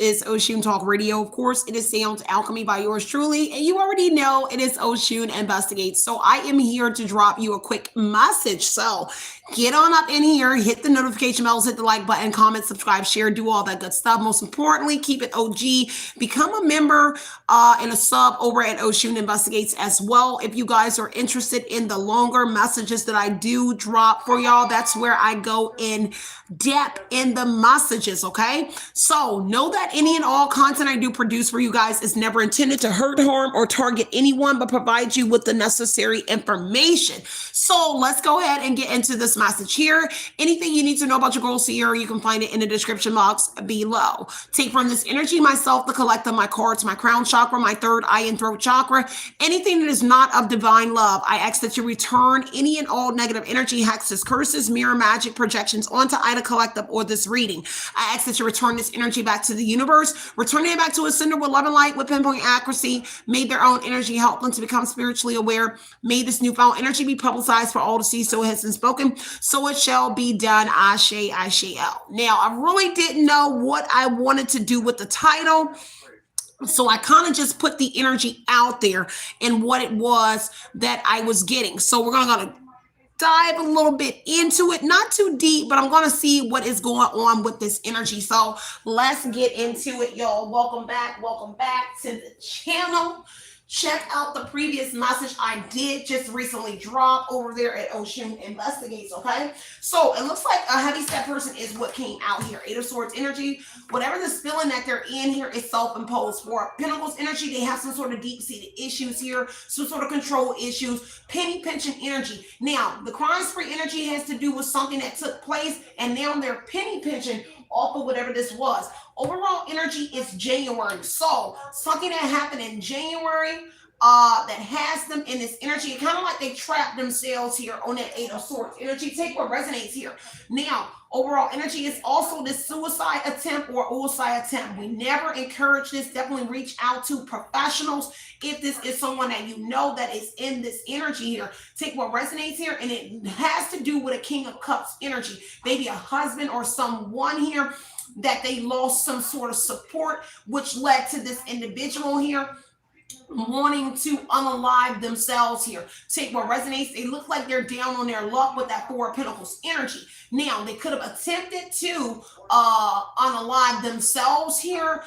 is Oshun Talk Radio. Of course, it is Sound Alchemy by yours truly. And you already know it is Oshun Investigates. So I am here to drop you a quick message. So get on up in here, hit the notification bells, hit the like button, comment, subscribe, share, do all that good stuff. Most importantly, keep it OG. Become a member and a sub over at Oshun Investigates as well. If you guys are interested in the longer messages that I do drop for y'all, that's where I go in depth in the messages, okay? So know that any and all content I do produce for you guys is never intended to hurt, harm, or target anyone, but provide you with the necessary information. So let's go ahead and get into this message here. Anything you need to know about your girl Cierra, you can find it in the description box below. Take from this energy myself, the collective, my cards, my crown chakra, my third eye and throat chakra, anything that is not of divine love. I ask that you return any and all negative energy, hexes, curses, mirror magic, projections onto Ida Collective or this reading. I ask that you return this energy back to the universe, returning it back to a sender with love and light with pinpoint accuracy. May their own energy help them to become spiritually aware. May this newfound energy be publicized for all to see. So it has been spoken, so it shall be done. Ashe, Ashe. Now, I really didn't know what I wanted to do with the title, so I kind of just put the energy out there and what it was that I was getting. So we're going to dive a little bit into it, not too deep, but I'm going to see what is going on with this energy. So let's get into it, y'all. Welcome back to the channel. Check out the previous message I did just recently drop over there at Oshun Investigates, okay? So it looks like a heavy set person is what came out here. Eight of Swords energy. Whatever this feeling that they're in here is self-imposed. For Pentacles energy, they have some sort of deep-seated issues here, some sort of control issues, penny pinching energy. Now, the crime spree energy has to do with something that took place, and now they're penny pinching off of whatever this was. Overall energy is January. So something that happened in January that has them in this energy, kind of like they trapped themselves here on that Eight of Swords energy. Take what resonates here. Now, overall energy is also this suicide attempt or suicide attempt. We never encourage this. Definitely reach out to professionals if this is someone that you know that is in this energy here. Take what resonates here, and it has to do with a King of Cups energy. Maybe a husband or someone here that they lost some sort of support, which led to this individual here wanting to unalive themselves here. Take what resonates. They look like they're down on their luck with that Four of Pentacles energy. Now, they could have attempted to unalive themselves here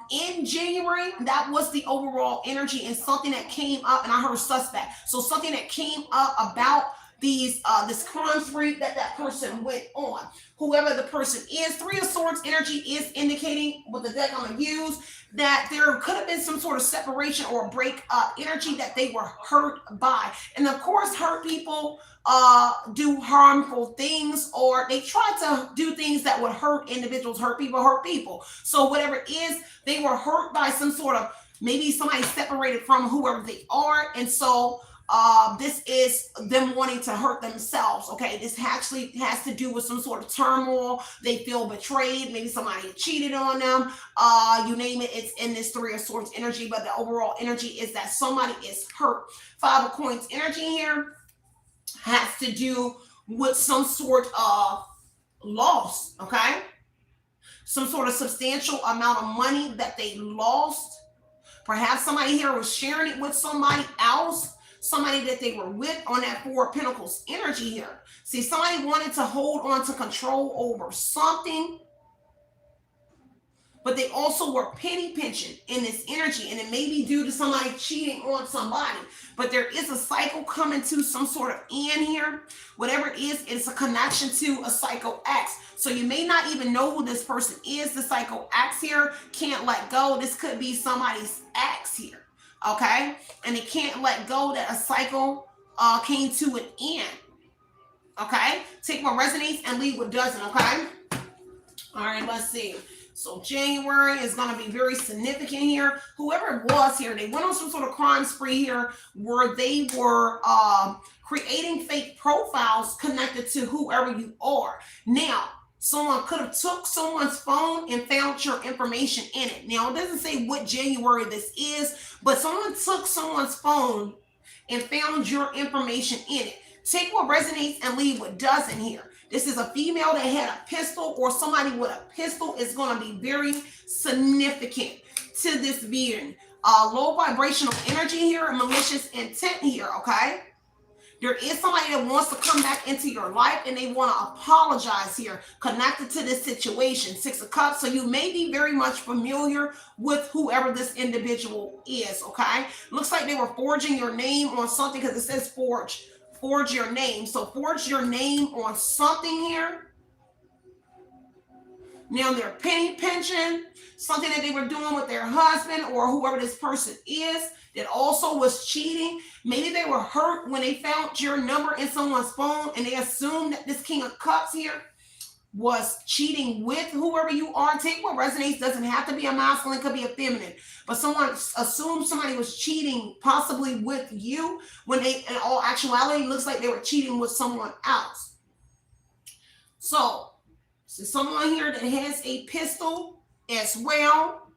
in January. That was the overall energy, and something that came up, and I heard suspect. So something that came up about these this crime spree that person went on. Whoever the person is, Three of Swords energy is indicating, with the deck I'm going to use, that there could have been some sort of separation or breakup energy that they were hurt by. And of course, hurt people do harmful things, or they try to do things that would hurt individuals. Hurt people. So whatever it is, they were hurt by some sort of, maybe somebody separated from whoever they are. And so this is them wanting to hurt themselves. Okay, this actually has to do with some sort of turmoil. They feel betrayed. Maybe somebody cheated on them. You name it, it's in this Three of Swords energy. But the overall energy is that somebody is hurt. Five of Coins energy here has to do with some sort of loss. Okay, some sort of substantial amount of money that they lost. Perhaps somebody here was sharing it with somebody else. Somebody that they were with on that Four of Pentacles energy here. See, somebody wanted to hold on to control over something, but they also were penny pinching in this energy, and it may be due to somebody cheating on somebody. But there is a cycle coming to some sort of end here. Whatever it is, it's a connection to a Psycho X. So you may not even know who this person is. The Psycho X here can't let go. This could be somebody's ex here. Okay, and they can't let go that a cycle came to an end. Okay, take what resonates and leave what doesn't. Okay, all right, let's see. So January is going to be very significant here. Whoever it was here, they went on some sort of crime spree here where they were creating fake profiles connected to whoever you are. Now, someone could have took someone's phone and found your information in it. Now, it doesn't say what January this is, but someone took someone's phone and found your information in it. Take what resonates and leave what doesn't here. This is a female that had a pistol, or somebody with a pistol is going to be very significant to this being. Low vibrational energy here and malicious intent here, okay? There is somebody that wants to come back into your life and they want to apologize here, connected to this situation. 6 of Cups. So you may be very much familiar with whoever this individual is, okay? Looks like they were forging your name on something, because it says forge your name. So forge your name on something here. Now they're pinching something that they were doing with their husband or whoever this person is that also was cheating. Maybe they were hurt when they found your number in someone's phone and they assumed that this King of Cups here was cheating with whoever you are. Take what resonates. Doesn't have to be a masculine, could be a feminine. But someone assumed somebody was cheating possibly with you when they, in all actuality, looks like they were cheating with someone else. So someone here that has a pistol as well.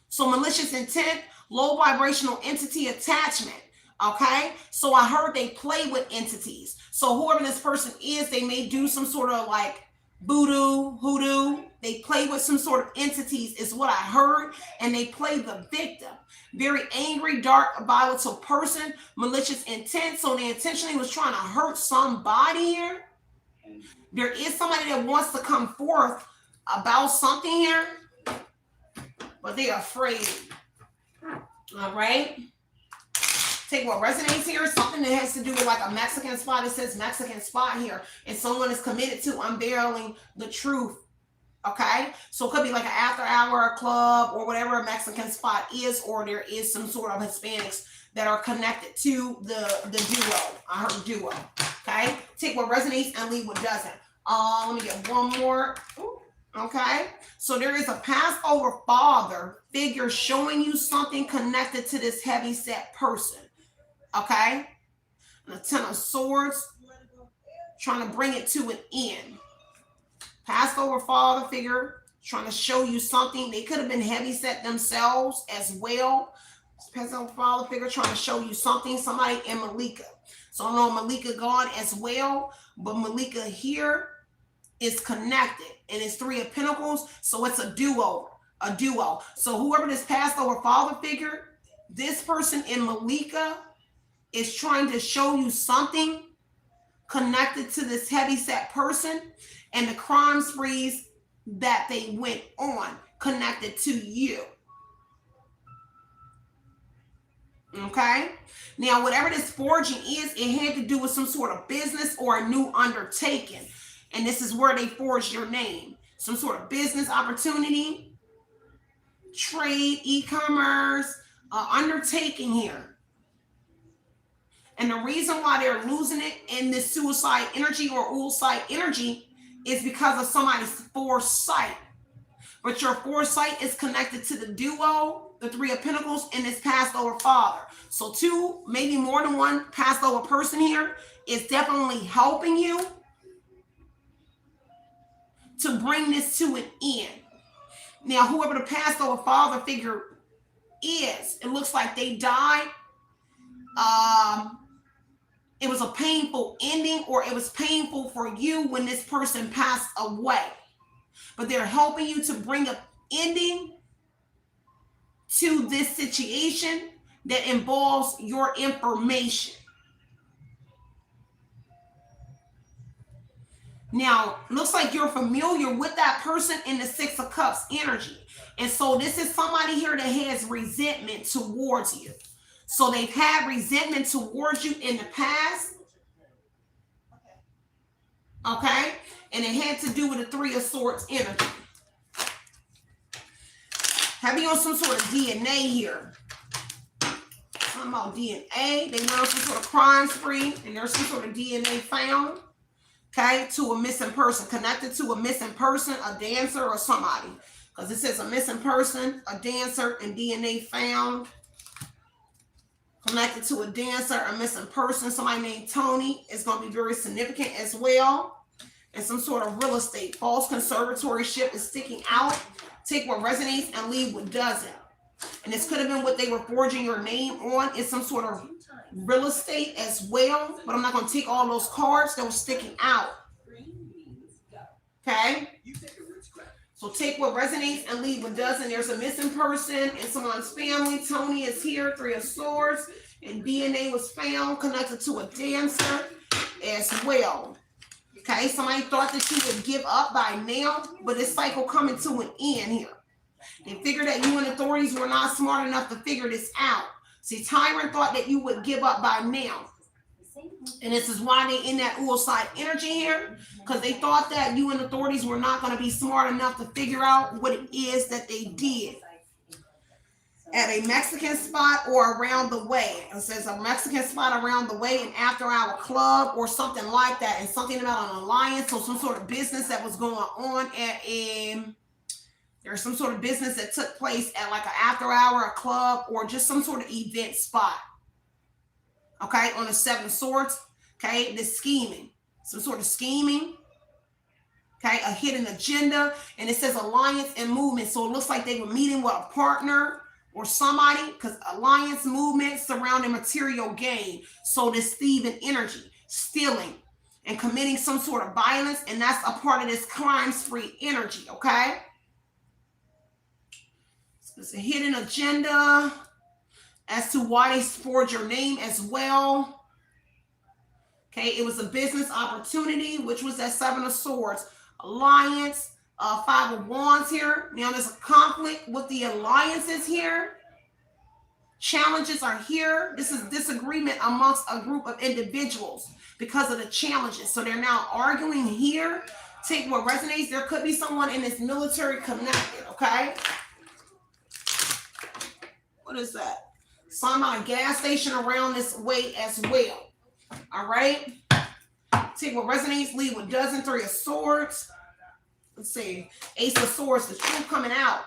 So malicious intent, low vibrational entity attachment. Okay, so I heard they play with entities. So whoever this person is, they may do some sort of like voodoo, hoodoo. They play with some sort of entities is what I heard, and they play the victim. Very angry, dark, volatile person, malicious intent. So they intentionally was trying to hurt somebody here. There is somebody that wants to come forth about something here, but they're afraid. All right. Take what resonates here. Something that has to do with like a Mexican spot. It says Mexican spot here. And someone is committed to unveiling the truth. Okay. So it could be like an after hour club or whatever a Mexican spot is, or there is some sort of Hispanics that are connected to the duo. I heard duo. Okay. Take what resonates and leave what doesn't. Let me get one more. Ooh. Okay, so there is a passed over father figure showing you something connected to this heavy set person. Okay, and the 10 of Swords, trying to bring it to an end. Passed over father figure trying to show you something. They could have been heavy set themselves as well. Passed over father figure trying to show you something. Somebody in Malika. So I know Malika gone as well, but Malika here is connected, and it's 3 of Pentacles, so it's a duo. So whoever this passed over father figure, this person in Malika is trying to show you something connected to this heavy set person and the crime sprees that they went on connected to you. Okay, now whatever this forging is, it had to do with some sort of business or a new undertaking. And this is where they forged your name. Some sort of business opportunity, trade, e-commerce, undertaking here. And the reason why they're losing it in this suicide energy or ulcite energy is because of somebody's foresight. But your foresight is connected to the duo, the 3 of Pentacles, and this passed over father. So 2, maybe more than one passed over person here is definitely helping you to bring this to an end. Now, whoever the passed over father figure is, it looks like they died. It was a painful ending, or it was painful for you when this person passed away. But they're helping you to bring an ending to this situation that involves your information. Now, looks like you're familiar with that person in the 6 of Cups energy. And so this is somebody here that has resentment towards you. So they've had resentment towards you in the past. Okay? And it had to do with the 3 of Swords energy. Having on some sort of DNA here. Talking about DNA. They went on some sort of crime spree, and there's some sort of DNA found. Okay, to a missing person, connected to a missing person, a dancer or somebody. Because it says a missing person, a dancer, and DNA found. Connected to a dancer, a missing person, somebody named Tony is going to be very significant as well. And some sort of real estate. False conservatorship is sticking out. Take what resonates and leave what doesn't. And this could have been what they were forging your name on. It's some sort of real estate as well, but I'm not going to take all those cards that were sticking out. Okay? So take what resonates and leave what doesn't. There's a missing person in someone's family. Tony is here, 3 of Swords, and DNA was found connected to a dancer as well. Okay, somebody thought that you would give up by now, but this cycle coming to an end here. They figured that you and authorities were not smart enough to figure this out. See, Tyrant thought that you would give up by now. And this is why they in that Ull side energy here, because they thought that you and authorities were not going to be smart enough to figure out what it is that they did at a Mexican spot or around the way. It says a Mexican spot around the way, an after-hour club or something like that, and something about an alliance or some sort of business that was going on at there's some sort of business that took place at like an after-hour, a club, or just some sort of event spot. Okay, on the 7 of Swords, okay, this scheming, some sort of scheming, okay, a hidden agenda, and it says alliance and movement, so it looks like they were meeting with a partner or somebody, because alliance movement surrounding material gain, so this thieving energy, stealing, and committing some sort of violence, and that's a part of this crime spree energy, okay? So it's a hidden agenda as to why they forged your name as well. Okay, it was a business opportunity, which was that 7 of Swords. Alliance, 5 of Wands here. Now there's a conflict with the alliances here. Challenges are here. This is disagreement amongst a group of individuals because of the challenges. So they're now arguing here. Take what resonates. There could be someone in this military connected, okay? What is that? Some on a gas station around this way as well. All right. Take what resonates, leave what doesn't. 3 of Swords. Let's see. Ace of Swords, the truth coming out.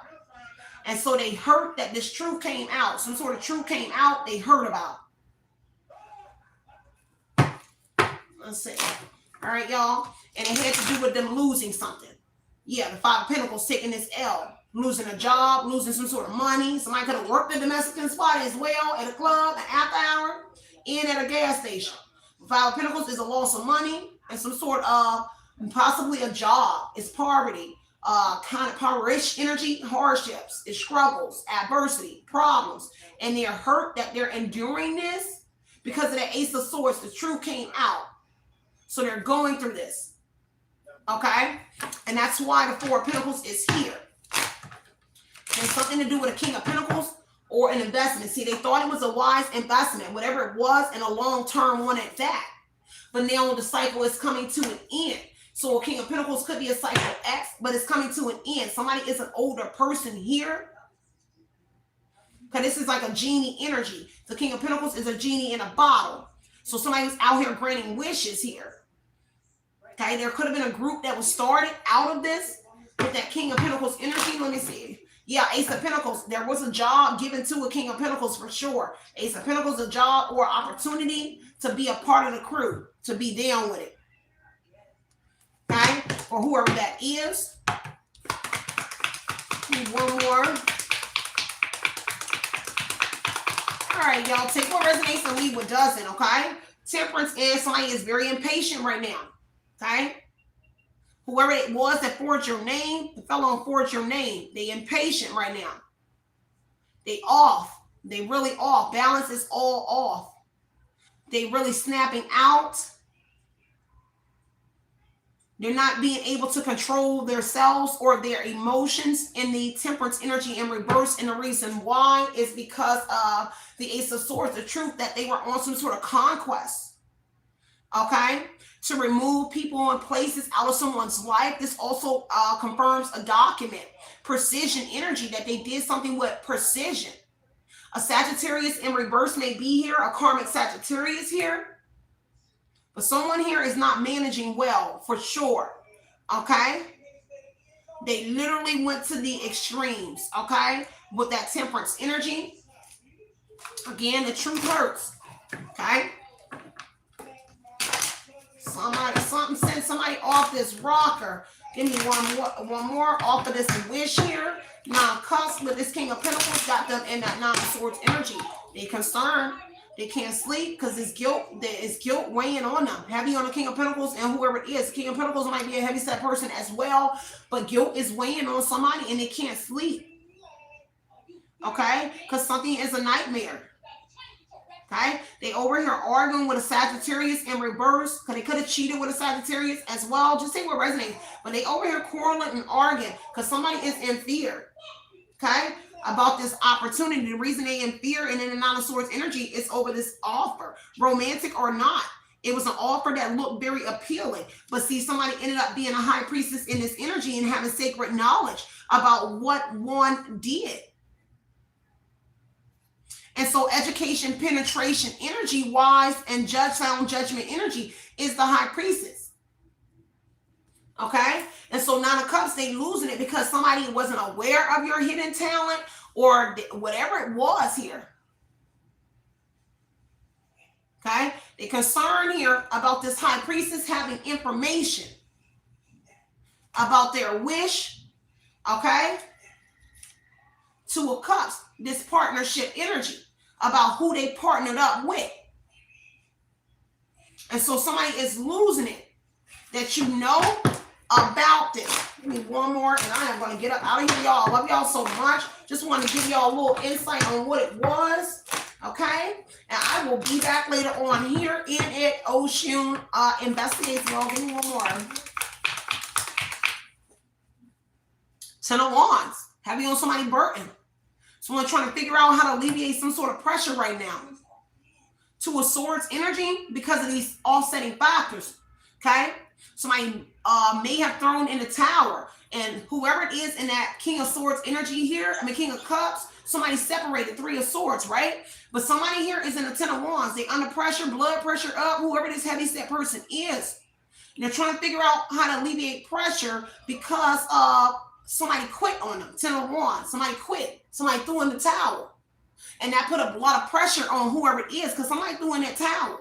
And so they heard that this truth came out. Some sort of truth came out they heard about. Let's see. All right, y'all. And it had to do with them losing something. Yeah, the 5 of Pentacles taking this L. Losing a job, losing some sort of money. Somebody could have worked at the Mexican spot as well, at a club, an after hour, and at a gas station. 5 of Pentacles is a loss of money and some sort of possibly a job. It's poverty, kind of powerish energy, hardships, it's struggles, adversity, problems. And they're hurt that they're enduring this because of the Ace of Swords. The truth came out. So they're going through this. Okay? And that's why the 4 of Pentacles is here. And something to do with a King of Pentacles or an investment. See, they thought it was a wise investment, whatever it was, and a long-term one at that. But now the cycle is coming to an end. So a King of Pentacles could be a cycle X, but it's coming to an end. Somebody is an older person here. Because this is like a genie energy. The King of Pentacles is a genie in a bottle. So somebody's out here granting wishes here. Okay, there could have been a group that was started out of this with that King of Pentacles energy. Let me see. Yeah, Ace of Pentacles. There was a job given to a King of Pentacles for sure. Ace of Pentacles, a job or opportunity to be a part of the crew, to be down with it. Okay, or whoever that is. Need one more. All right, y'all, take what resonates and leave what doesn't, okay? Temperance is somebody is very impatient right now, okay? Whoever it was that forged your name, the fellow forged your name. They impatient right now. They off. They really off. Balance is all off. They really snapping out. They're not being able to control themselves or their emotions in the temperance energy in reverse. And the reason why is because of the Ace of Swords, the truth that they were on some sort of conquest. Okay? To remove people and places out of someone's life. This also confirms a document. Precision energy, that they did something with precision. A Sagittarius in reverse may be here. A karmic Sagittarius here. But someone here is not managing well, for sure. Okay? They literally went to the extremes. Okay? With that temperance energy. Again, the truth hurts. Okay? Send somebody off this rocker. Give me one more off of this wish here. 9 of Cups with this King of Pentacles got them in that 9 of Swords energy. They concerned. They can't sleep because it's guilt. There is guilt weighing on them. Heavy on the King of Pentacles and whoever it is. King of Pentacles might be a heavy set person as well, but guilt is weighing on somebody and they can't sleep. Okay? Because something is a nightmare. Okay? They over here arguing with a Sagittarius in reverse because they could have cheated with a Sagittarius as well. Just say what resonates. But they over here quarreling and arguing because somebody is in fear. Okay? About this opportunity. The reason they in fear and in the Nine of Swords energy is over this offer, romantic or not. It was an offer that looked very appealing, but see, somebody ended up being a high priestess in this energy and having sacred knowledge about what one did. And so education, penetration, energy, wise, and sound judgment energy is the high priestess. Okay? And so Nine of Cups, they losing it because somebody wasn't aware of your hidden talent or whatever it was here. Okay? They're concerned here about this high priestess having information about their wish. Okay? Two of Cups, this partnership energy about who they partnered up with. And so somebody is losing it that you know about this. Give me one more and I am going to get up out of here, y'all. I love y'all so much. Just want to give y'all a little insight on what it was. Okay? And I will be back later on here in it. Oshun investigates. Y'all, give me one more. 10 of Wands. Heavy on somebody burden. Someone trying to figure out how to alleviate some sort of pressure right now. Two of Swords energy because of these offsetting factors. Okay? Somebody may have thrown in the tower, and whoever it is in that King of Swords energy here, King of Cups, somebody separated. Three of Swords, right? But somebody here is in the 10 of Wands. They under pressure, blood pressure up, whoever this heavy set person is. And they're trying to figure out how to alleviate pressure because somebody quit on them. 10 of Wands, somebody quit. Somebody threw in the towel. And that put a lot of pressure on whoever it is because somebody threw in that towel.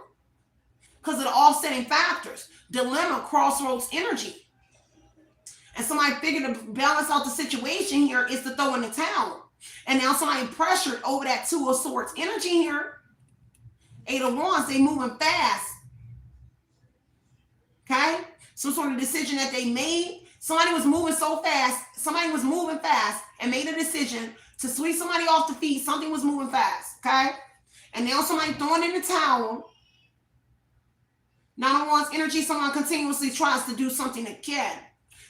Because of the offsetting factors. Dilemma, crossroads energy. And somebody figured to balance out the situation here is to throw in the towel. And now somebody pressured over that Two of Swords energy here. 8 of Wands, they moving fast. Okay? Some sort of decision that they made. Somebody was moving so fast. Somebody was moving fast and made a decision to sweep somebody off the feet. Something was moving fast. Okay? And now somebody throwing in the towel. Nine of Wands energy, someone continuously tries to do something again.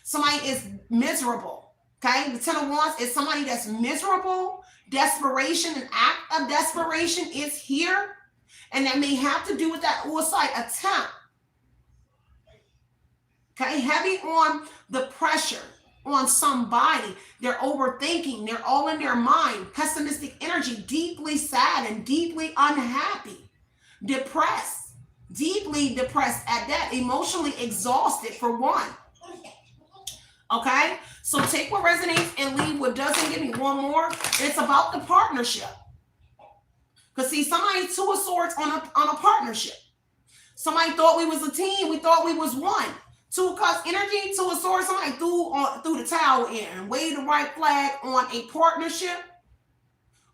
Somebody is miserable. Okay? The 10 of Wands is somebody that's miserable. Desperation, an act of desperation is here. And that may have to do with that suicide attempt. Okay? Heavy on the pressure on somebody. They're overthinking. They're all in their mind. Pessimistic energy, deeply sad and deeply unhappy. Depressed. Deeply depressed at that, emotionally exhausted for one. Okay, so take what resonates and leave what doesn't. Give me one more. It's about the partnership. Because see, somebody Two of Swords on a partnership. Somebody thought we was a team. We thought we was one. Two of Cups energy, Two of Swords. Somebody threw the towel in and waved the white flag on a partnership,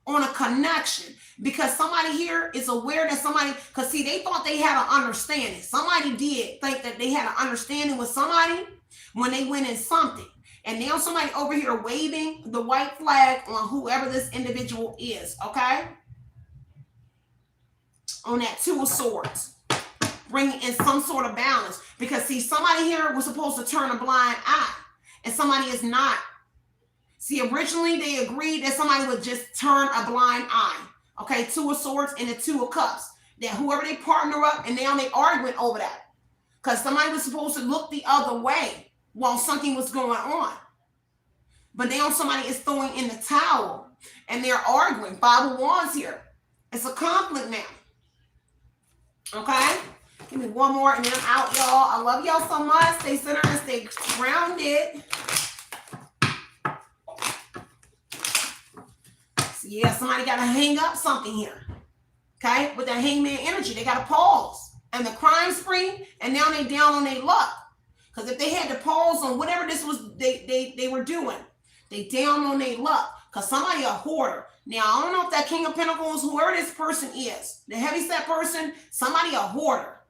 on a connection. Because somebody here is aware that somebody, because see, they thought they had an understanding. Somebody did think that they had an understanding with somebody when they went in something. And now somebody over here waving the white flag on whoever this individual is, okay? On that Two of Swords. Bringing in some sort of balance. Because see, somebody here was supposed to turn a blind eye. And somebody is not. See, originally they agreed that somebody would just turn a blind eye. Okay, Two of Swords and the Two of Cups. That whoever they partner up and now they arguing over that. Because somebody was supposed to look the other way while something was going on. But now somebody is throwing in the towel and they're arguing. 5 of Wands here. It's a conflict now. Okay? Give me one more and then I'm out, y'all. I love y'all so much. Stay centered and stay grounded. Yeah, somebody got to hang up something here. Okay? With that hangman energy, they got to pause. And the crime spree, and now they down on their luck. Because if they had to pause on whatever this was they were doing, they down on their luck. Because somebody a hoarder. Now, I don't know if that King of Pentacles, whoever this person is, the heavyset person, somebody a hoarder.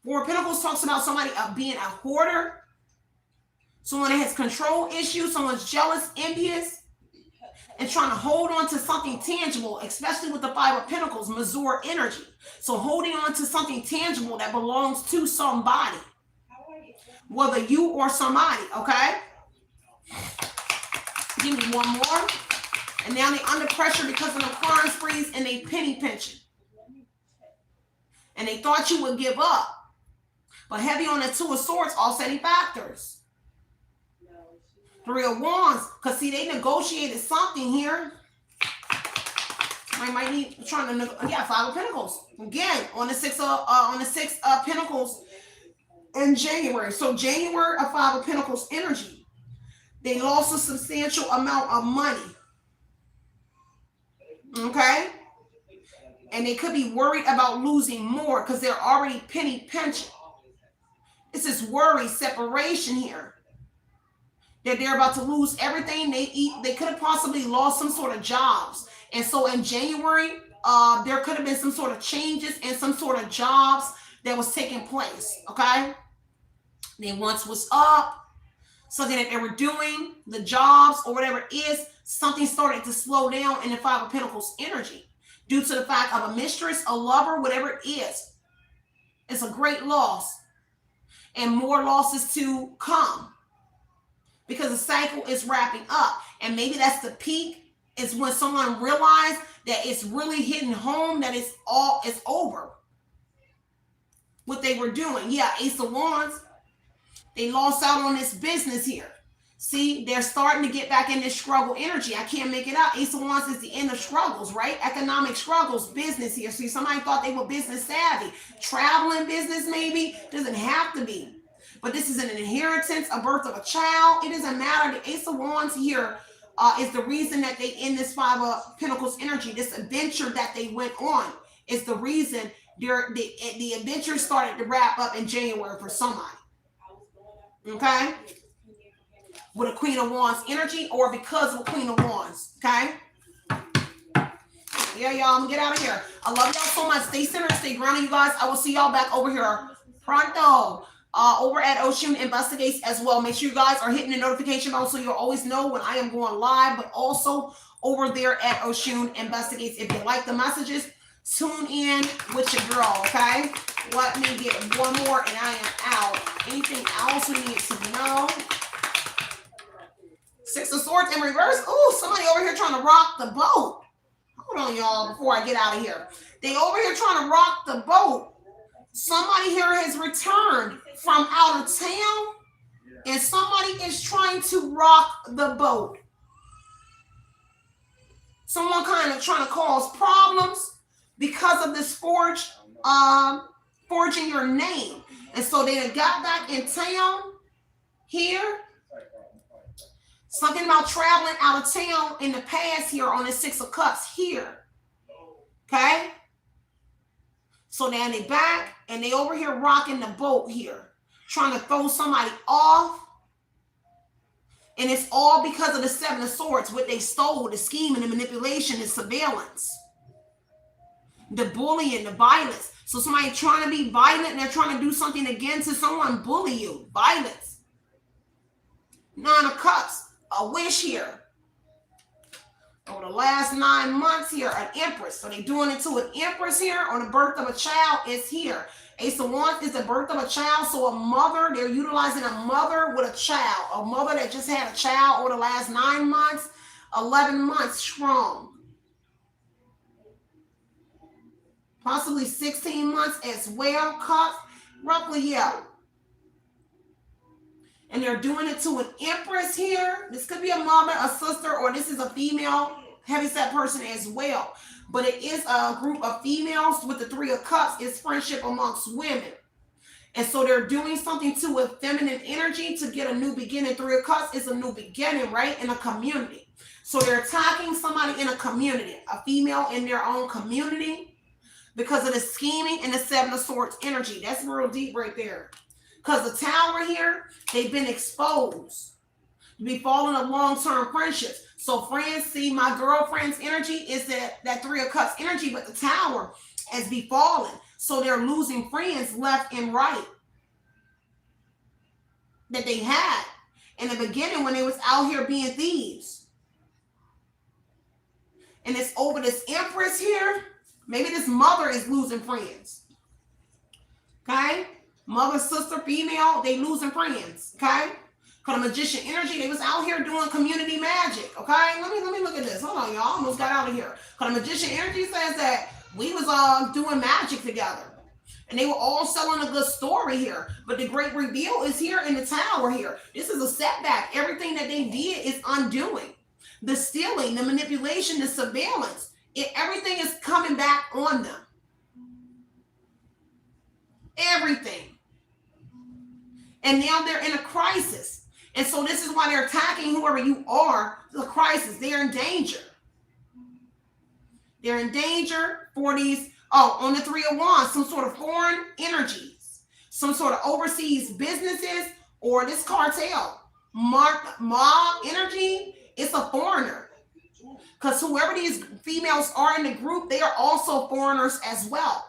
Four of Pentacles talks about somebody being a hoarder, someone that has control issues, someone's jealous, envious, and trying to hold on to something tangible, especially with the Five of Pentacles, Mazur energy. So holding on to something tangible that belongs to somebody, whether you or somebody, okay? Give me one more. And now they're under pressure because of the crime sprees and they penny pinching. And they thought you would give up. But heavy on the Two of Swords, offsetting factors. Three of Wands, because see, they negotiated something here. I might need trying to, Five of Pentacles. Again, on the Six of Pentacles in January. So January, a Five of Pentacles energy. They lost a substantial amount of money. Okay? And they could be worried about losing more because they're already penny pinching. It's this worry, separation here. That they're about to lose everything they eat. They could have possibly lost some sort of jobs. And so in January, there could have been some sort of changes and some sort of jobs that was taking place. Okay? They once was up. Something that they were doing, the jobs or whatever it is, something started to slow down in the Five of Pentacles energy due to the fact of a mistress, a lover, whatever it is. It's a great loss. And more losses to come because the cycle is wrapping up. And maybe that's the peak, is when someone realized that it's really hitting home, that it's over. What they were doing. Yeah, Ace of Wands. They lost out on this business here. See, they're starting to get back in this struggle energy. I can't make it up. Ace of Wands is the end of struggles, right? Economic struggles, business here. See, somebody thought they were business savvy. Traveling business maybe. Doesn't have to be. But this is an inheritance, a birth of a child. It doesn't matter. The Ace of Wands here is the reason that they in this Five of Pentacles energy. This adventure that they went on is the reason the adventure started to wrap up in January for somebody. Okay, with a Queen of Wands energy, or because of a Queen of Wands. Okay, yeah, y'all, I'm gonna get out of here. I love y'all so much. Stay centered, stay grounded, you guys. I will see y'all back over here pronto, over at Oshun Investigates as well. Make sure you guys are hitting the notification bell so you'll always know when I am going live, but also over there at Oshun Investigates. If you like the messages, tune in with your girl. Okay, let me get one more and I am out. Anything else we need to know? Six of Swords in reverse. Ooh, somebody over here trying to rock the boat. Hold on, y'all, before I get out of here. They over here trying to rock the boat. Somebody here has returned from out of town, and somebody is trying to rock the boat. Someone kind of trying to cause problems because of this forging your name. And so they got back in town here. Something about traveling out of town in the past here on the Six of Cups here. Okay? So now they back and they over here rocking the boat here. Trying to throw somebody off. And it's all because of the Seven of Swords. What they stole, the scheme and the manipulation, the surveillance. The bullying, the violence. So somebody trying to be violent and they're trying to do something again to someone, bully you. Violence. Nine of Cups. A wish here. Over the last 9 months here, an Empress. So they're doing it to an Empress here, or the birth of a child is here. Ace of Wands is the birth of a child. So a mother, they're utilizing a mother with a child. A mother that just had a child over the last 9 months, 11 months strong. Possibly 16 months as well, Cups. Roughly, yeah. And they're doing it to an Empress here. This could be a mother, a sister, or this is a female heavyset person as well. But it is a group of females with the Three of Cups. It's friendship amongst women. And so they're doing something to a feminine energy to get a new beginning. Three of Cups is a new beginning, right? In a community. So they're attacking somebody in a community, a female in their own community, because of the scheming and the Seven of Swords energy. That's real deep right there. Because the Tower here, they've been exposed to be falling of long-term friendships. So friends, see, my girlfriend's energy is that Three of Cups energy, but the Tower has befallen. So they're losing friends left and right that they had in the beginning when they was out here being thieves. And it's over this Empress here. Maybe this mother is losing friends. Okay? Mother, sister, female, they losing friends. Okay? Because the Magician energy, they was out here doing community magic. Okay? Let me look at this. Hold on, y'all. Almost got out of here. Because the Magician energy says that we was doing magic together. And they were all selling a good story here. But the great reveal is here in the Tower here. This is a setback. Everything that they did is undoing. The stealing, the manipulation, the surveillance. Everything is coming back on them. Everything. And now they're in a crisis. And so this is why they're attacking whoever you are. The crisis. They're in danger. They're in danger for these. On the Three of Wands, some sort of foreign energies, some sort of overseas businesses, or this cartel. Mob energy, it's a foreigner. Because whoever these females are in the group, they are also foreigners as well.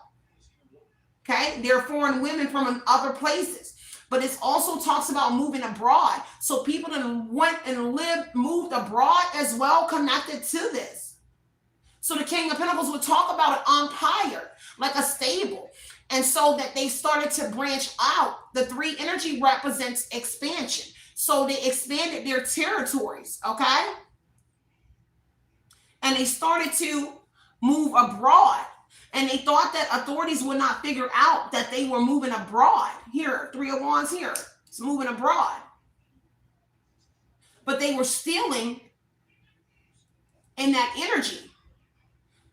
Okay? They're foreign women from other places. But it also talks about moving abroad. So people that went and moved abroad as well connected to this. So the King of Pentacles would talk about an empire, like a stable. And so that they started to branch out. The three energy represents expansion. So they expanded their territories, okay? And they started to move abroad. And they thought that authorities would not figure out that they were moving abroad. Here, Three of Wands here. It's moving abroad. But they were stealing in that energy.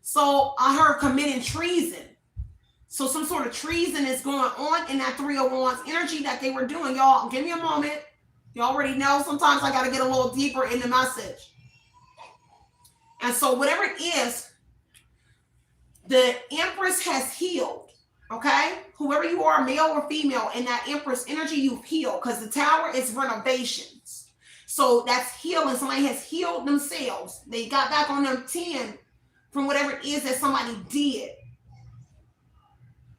So I heard committing treason. So some sort of treason is going on in that Three of Wands energy that they were doing. Y'all, give me a moment. You already know sometimes I got to get a little deeper in the message. And so whatever it is, the Empress has healed. Okay? Whoever you are, male or female, in that Empress energy, you've healed. Because the Tower is renovations. So that's healing. Somebody has healed themselves. They got back on them 10 from whatever it is that somebody did,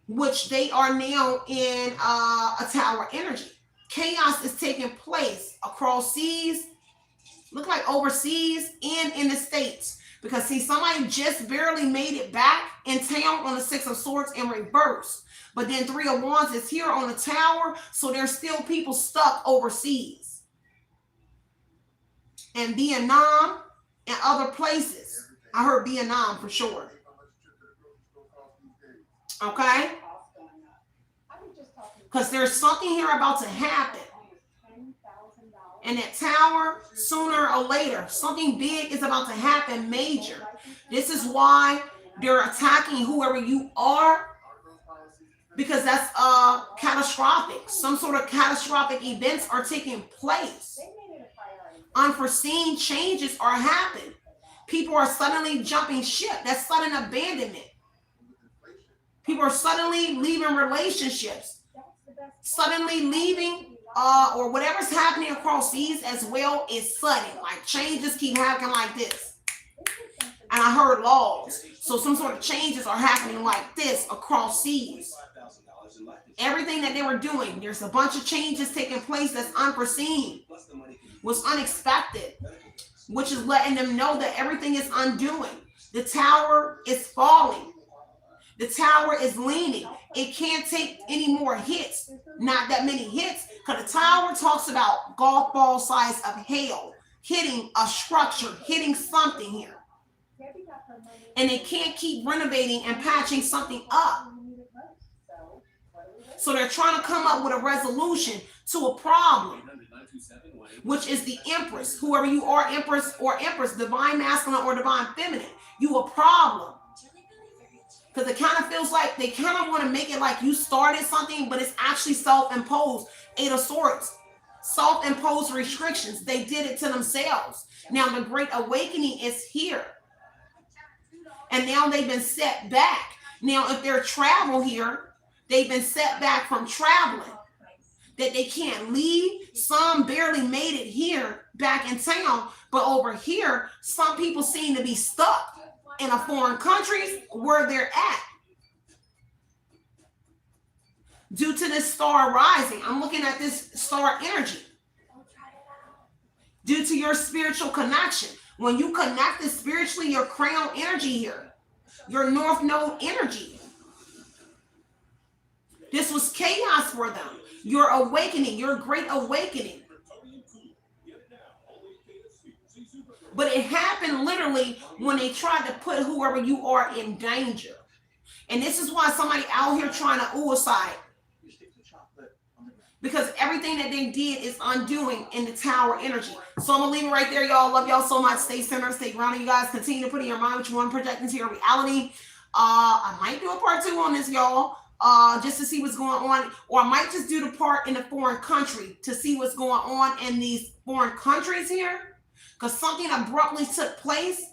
which they are now in a Tower energy. Chaos is taking place across seas, look like overseas, and in the States. Because see, somebody just barely made it back in town on the Six of Swords in reverse. But then Three of Wands is here on the Tower, so there's still people stuck overseas. And Vietnam and other places. I heard Vietnam for sure. Okay? Because there's something here about to happen. And that Tower, sooner or later, something big is about to happen major. This is why they're attacking whoever you are. Because that's catastrophic. Some sort of catastrophic events are taking place. Unforeseen changes are happening. People are suddenly jumping ship. That's sudden abandonment. People are suddenly leaving relationships. Suddenly leaving or whatever's happening across seas as well is sudden. Like changes keep happening like this. And I heard laws. So some sort of changes are happening like this across seas. Everything that they were doing, there's a bunch of changes taking place that's unforeseen, was unexpected, which is letting them know that everything is undoing. The Tower is falling. The Tower is leaning. It can't take any more hits. Not that many hits, because the Tower talks about golf ball size of hail hitting a structure, hitting something here. And they can't keep renovating and patching something up. So they're trying to come up with a resolution to a problem, which is the Empress. Whoever you are, Empress or Empress, divine masculine or divine feminine, you a problem. Because it kind of feels like they kind of want to make it like you started something, but it's actually self-imposed. Eight of Swords, self-imposed restrictions. They did it to themselves. Now the Great Awakening is here. And now they've been set back. Now if they're travel here, they've been set back from traveling. that they can't leave. Some barely made it here back in town, but over here, some people seem to be stuck in a foreign country where they're at. Due to this star rising, I'm looking at this star energy. Due to your spiritual connection. When you connected spiritually, your crown energy here, your north node energy. This was chaos for them. Your awakening, your great awakening. But it happened literally when they tried to put whoever you are in danger. And this is why somebody out here trying to suicide. Because everything that they did is undoing in the tower energy. So I'm going to leave it right there, y'all. Love y'all so much. Stay centered, stay grounded, you guys. Continue to put in your mind what you want to project into your reality. I might do a part 2 on this, y'all. Just to see what's going on. Or I might just do the part in the foreign country to see what's going on in these foreign countries here. Because something abruptly took place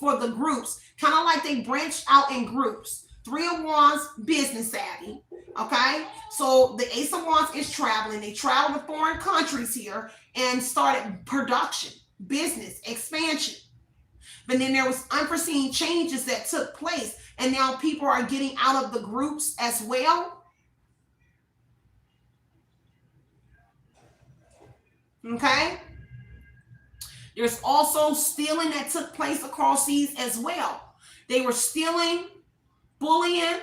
for the groups. Kind of like they branched out in groups. 3 of Wands, business savvy. Okay, so the Ace of Wands is traveling. They travel to foreign countries here and started production, business, expansion. But then there was unforeseen changes that took place. And now people are getting out of the groups as well. Okay. There's also stealing that took place across seas as well. They were stealing, bullying.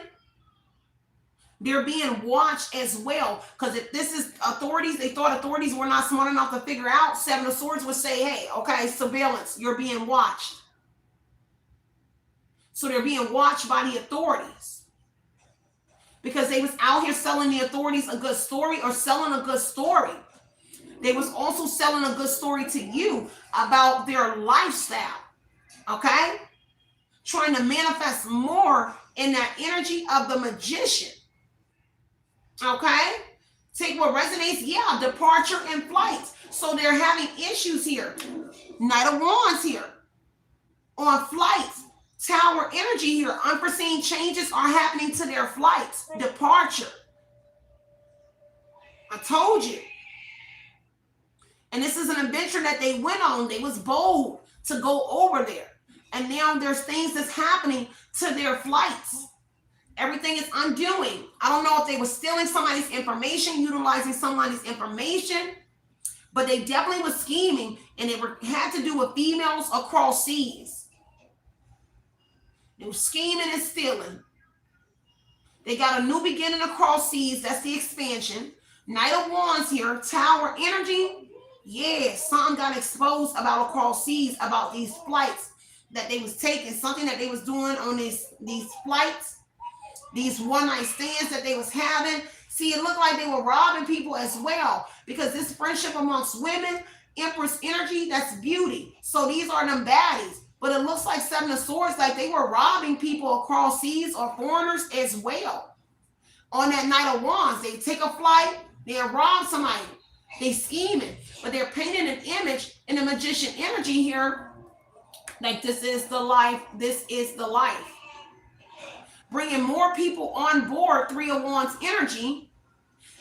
They're being watched as well. Because if this is authorities, they thought authorities were not smart enough to figure out. 7 of Swords would say, hey, okay, surveillance, you're being watched. So they're being watched by the authorities. Because they was out here selling the authorities a good story or selling a good story. They was also selling a good story to you about their lifestyle. Okay? Trying to manifest more in that energy of the magician. Okay? Take what resonates. Yeah, departure and flight. So they're having issues here. Knight of Wands here. On flights. Tower energy here. Unforeseen changes are happening to their flights. Departure. I told you. And this is an adventure that they went on. They was bold to go over there. And now there's things that's happening to their flights. Everything is undoing. I don't know if they were stealing somebody's information, utilizing somebody's information, but they definitely were scheming, and it had to do with females across seas. They were scheming and stealing. They got a new beginning across seas. That's the expansion. Knight of Wands here. Tower energy. Yeah, something got exposed about across seas, about these flights that they was taking. Something that they was doing on these flights. These one-night stands that they was having. See, it looked like they were robbing people as well. Because this friendship amongst women, Empress energy, that's beauty. So these are them baddies. But it looks like 7 of Swords, like they were robbing people across seas or foreigners as well. On that Knight of Wands, they take a flight, they rob somebody. They scheming. But they're painting an image in the magician energy here. Like this is the life. This is the life. Bringing more people on board, 3 of Wands energy.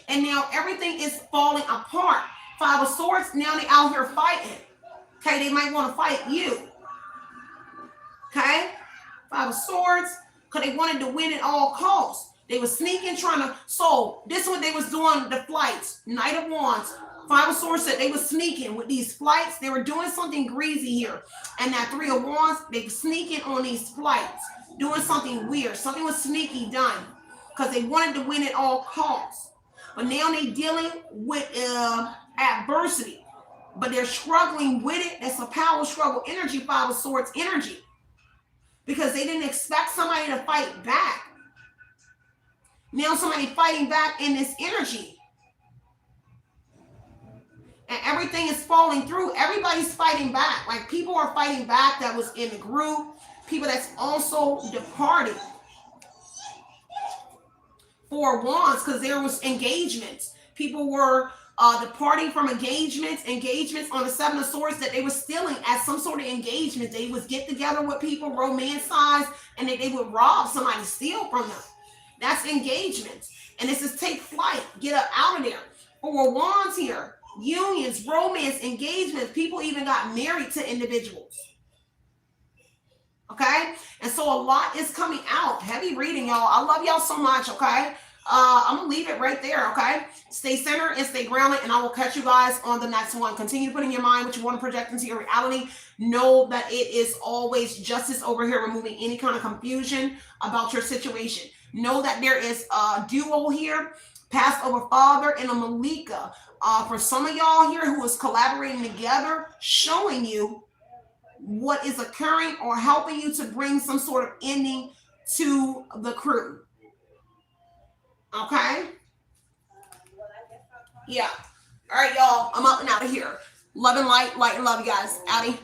And now everything is falling apart. 5 of Swords, now they out here fighting. Okay, they might want to fight you. Okay, 5 of Swords, because they wanted to win at all costs. They were sneaking, trying to, so this is what they was doing, the flights. Knight of Wands, 5 of Swords said they were sneaking with these flights. They were doing something greasy here. And that 3 of Wands, they were sneaking on these flights, doing something weird. Something was sneaky done because they wanted to win at all costs. But now they're dealing with adversity. But they're struggling with it. That's a power struggle energy, 5 of Swords energy. Because they didn't expect somebody to fight back. Now somebody fighting back in this energy. And everything is falling through. Everybody's fighting back. Like people are fighting back that was in the group. People that's also departed. 4 Wands, because there was engagements. People were departing from engagements on the 7 of Swords that they were stealing as some sort of engagement. They would get together with people, romanticize, and they would rob somebody, steal from them. That's engagements. And this is take flight, get up out of there. Four wands here. Unions, romance, engagements. People even got married to individuals. Okay? And so a lot is coming out. Heavy reading, y'all. I love y'all so much, okay? I'm going to leave it right there, okay? Stay centered and stay grounded, and I will catch you guys on the next one. Continue putting in your mind what you want to project into your reality. Know that it is always justice over here, removing any kind of confusion about your situation. Know that there is a duo here, Passover Father and a Malika. For some of y'all here who is collaborating together, showing you what is occurring or helping you to bring some sort of ending to the crew. Okay? Yeah. All right, y'all. I'm up and out of here. Love and light, light and love you guys. Outie.